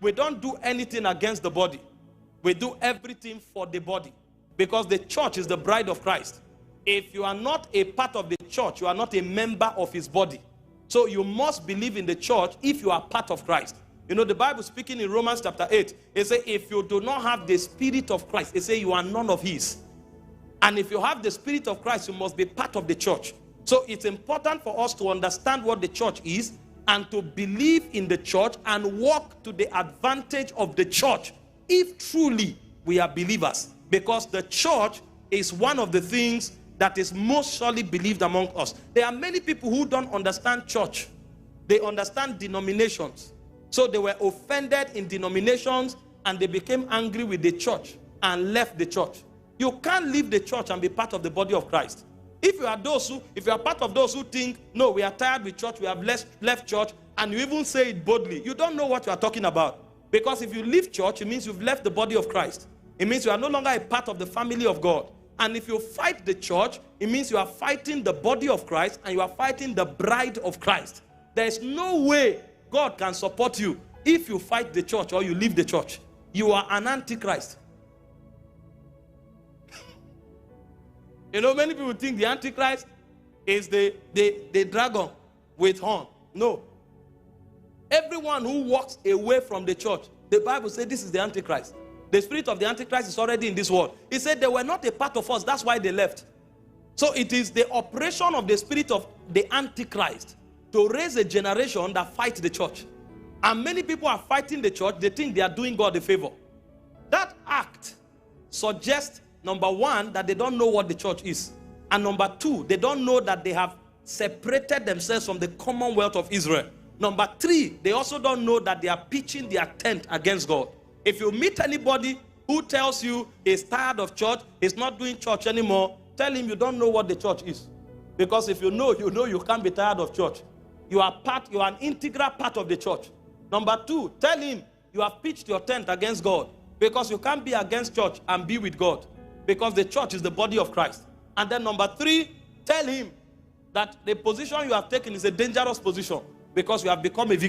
we don't do anything against the body. We do everything for the body. Because the church is the bride of Christ. If you are not a part of the church, you are not a member of his body. So you must believe in the church if you are part of Christ. You know, the Bible speaking in Romans chapter 8, it says, if you do not have the Spirit of Christ, it says you are none of his. And if you have the Spirit of Christ, you must be part of the church. So it's important for us to understand what the church is and to believe in the church and walk to the advantage of the church if truly we are believers. Because the church is one of the things that is most surely believed among us. There are many people who don't understand church. They understand denominations. So they were offended in denominations and they became angry with the church and left the church. You can't leave the church and be part of the body of Christ. If you are part of those who think, no, we are tired with church, we have left church, and you even say it boldly, you don't know what you are talking about. Because if you leave church, it means you've left the body of Christ. It means you are no longer a part of the family of God. And if you fight the church, it means you are fighting the body of Christ and you are fighting the bride of Christ. There is no way God can support you if you fight the church or you leave the church. You are an Antichrist. You know, many people think the Antichrist is the dragon with horn. No. Everyone who walks away from the church, the Bible says this is the Antichrist. The spirit of the Antichrist is already in this world. He said they were not a part of us. That's why they left. So it is the operation of the spirit of the Antichrist to raise a generation that fights the church. And many people are fighting the church. They think they are doing God a favor. That act suggests, number one, that they don't know what the church is. And number two, they don't know that they have separated themselves from the commonwealth of Israel. Number three, they also don't know that they are pitching their tent against God. If you meet anybody who tells you he's tired of church, he's not doing church anymore, tell him you don't know what the church is. Because if you know you can't be tired of church. You are an integral part of the church. Number two, tell him you have pitched your tent against God. Because you can't be against church and be with God. Because the church is the body of Christ. And then number three, tell him that the position you have taken is a dangerous position. Because you have become a victim.